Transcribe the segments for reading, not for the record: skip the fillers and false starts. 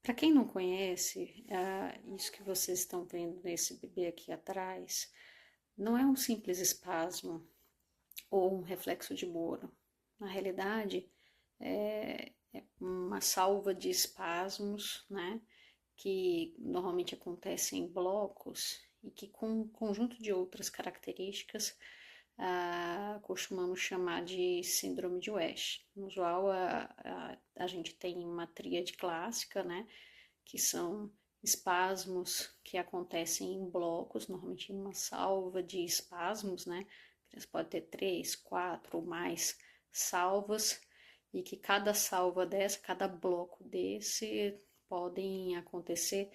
Para quem não conhece, isso que vocês estão vendo nesse bebê aqui atrás não é um simples espasmo ou um reflexo de Moro. Na realidade, é uma salva de espasmos, né, que normalmente acontecem em blocos e que, com um conjunto de outras características, costumamos chamar de síndrome de West. No usual, a gente tem uma tríade clássica, né, que são espasmos que acontecem em blocos, normalmente em uma salva de espasmos, né? Você pode ter 3, 4 ou mais salvas, e que cada salva dessa, cada bloco desse, podem acontecer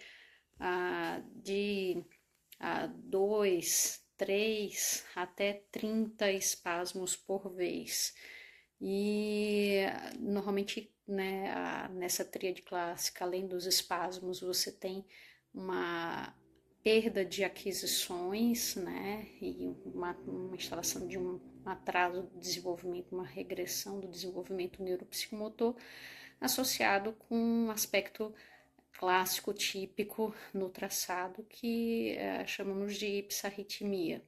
de 2, 3 até 30 espasmos por vez. E normalmente, né, nessa tríade clássica, além dos espasmos, você tem uma perda de aquisições, né, e uma instalação de um atraso do desenvolvimento, uma regressão do desenvolvimento neuropsicomotor, associado com um aspecto clássico, típico no traçado, que chamamos de psarritmia.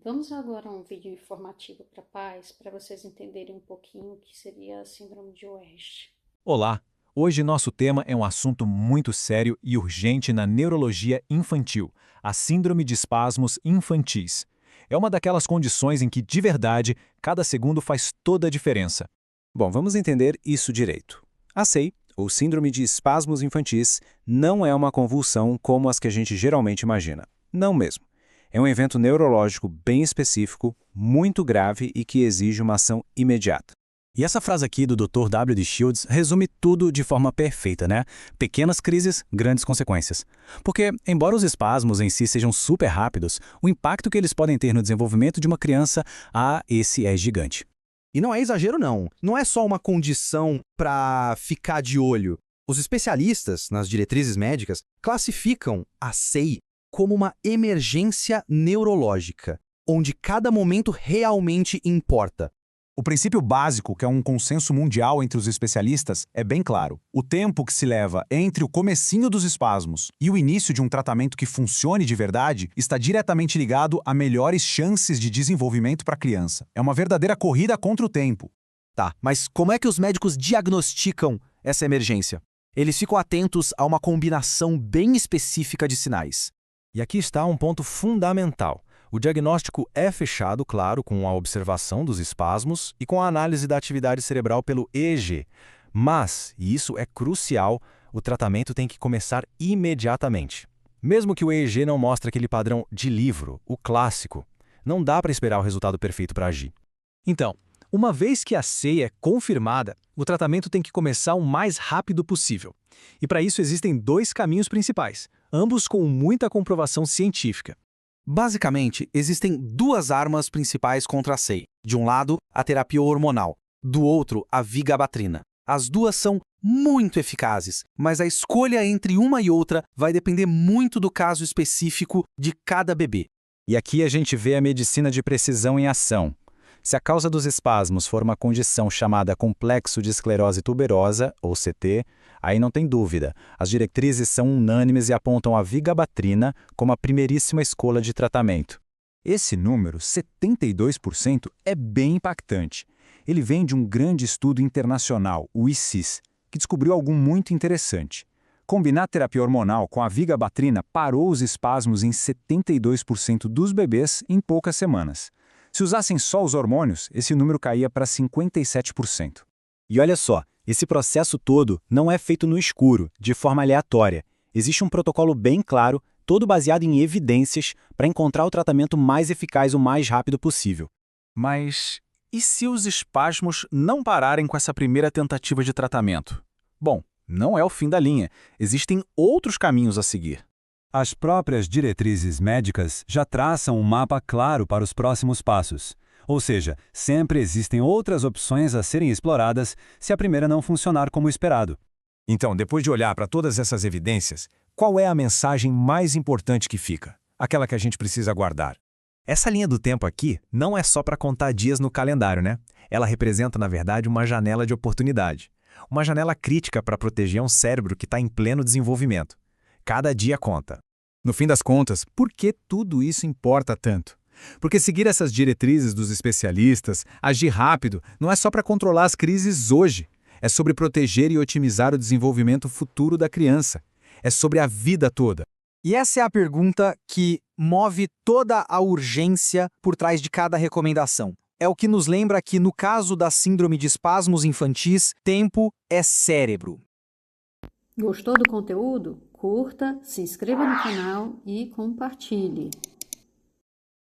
Vamos agora a um vídeo informativo para pais, para vocês entenderem um pouquinho o que seria a síndrome de West. Olá! Hoje nosso tema é um assunto muito sério e urgente na neurologia infantil, a síndrome de espasmos infantis. É uma daquelas condições em que, de verdade, cada segundo faz toda a diferença. Bom, vamos entender isso direito. A SEI, ou síndrome de espasmos infantis, não é uma convulsão como as que a gente geralmente imagina. Não mesmo. É um evento neurológico bem específico, muito grave e que exige uma ação imediata. E essa frase aqui do Dr. W.D. Shields resume tudo de forma perfeita, né? Pequenas crises, grandes consequências. Porque, embora os espasmos em si sejam super rápidos, o impacto que eles podem ter no desenvolvimento de uma criança, esse é gigante. E não é exagero não. Não é só uma condição para ficar de olho. Os especialistas, nas diretrizes médicas, classificam a SEI como uma emergência neurológica, onde cada momento realmente importa. O princípio básico, que é um consenso mundial entre os especialistas, é bem claro. O tempo que se leva entre o comecinho dos espasmos e o início de um tratamento que funcione de verdade está diretamente ligado a melhores chances de desenvolvimento para a criança. É uma verdadeira corrida contra o tempo. Tá, mas como é que os médicos diagnosticam essa emergência? Eles ficam atentos a uma combinação bem específica de sinais. E aqui está um ponto fundamental. O diagnóstico é fechado, claro, com a observação dos espasmos e com a análise da atividade cerebral pelo EEG. Mas, e isso é crucial, o tratamento tem que começar imediatamente. Mesmo que o EEG não mostre aquele padrão de livro, o clássico, não dá para esperar o resultado perfeito para agir. Então, uma vez que a SEI é confirmada, o tratamento tem que começar o mais rápido possível. E para isso existem dois caminhos principais, ambos com muita comprovação científica. Basicamente, existem duas armas principais contra a SEI. De um lado, a terapia hormonal. Do outro, a vigabatrina. As duas são muito eficazes, mas a escolha entre uma e outra vai depender muito do caso específico de cada bebê. E aqui a gente vê a medicina de precisão em ação. Se a causa dos espasmos for uma condição chamada complexo de esclerose tuberosa, ou CT, aí não tem dúvida. As diretrizes são unânimes e apontam a vigabatrina como a primeiríssima escolha de tratamento. Esse número, 72%, é bem impactante. Ele vem de um grande estudo internacional, o ICIS, que descobriu algo muito interessante. Combinar terapia hormonal com a vigabatrina parou os espasmos em 72% dos bebês em poucas semanas. Se usassem só os hormônios, esse número caía para 57%. E olha só, esse processo todo não é feito no escuro, de forma aleatória. Existe um protocolo bem claro, todo baseado em evidências, para encontrar o tratamento mais eficaz o mais rápido possível. Mas e se os espasmos não pararem com essa primeira tentativa de tratamento? Bom, não é o fim da linha. Existem outros caminhos a seguir. As próprias diretrizes médicas já traçam um mapa claro para os próximos passos. Ou seja, sempre existem outras opções a serem exploradas se a primeira não funcionar como esperado. Então, depois de olhar para todas essas evidências, qual é a mensagem mais importante que fica? Aquela que a gente precisa guardar. Essa linha do tempo aqui não é só para contar dias no calendário, né? Ela representa, na verdade, uma janela de oportunidade. Uma janela crítica para proteger um cérebro que está em pleno desenvolvimento. Cada dia conta. No fim das contas, por que tudo isso importa tanto? Porque seguir essas diretrizes dos especialistas, agir rápido, não é só para controlar as crises hoje. É sobre proteger e otimizar o desenvolvimento futuro da criança. É sobre a vida toda. E essa é a pergunta que move toda a urgência por trás de cada recomendação. É o que nos lembra que, no caso da síndrome de espasmos infantis, tempo é cérebro. Gostou do conteúdo? Curta, se inscreva no canal e compartilhe.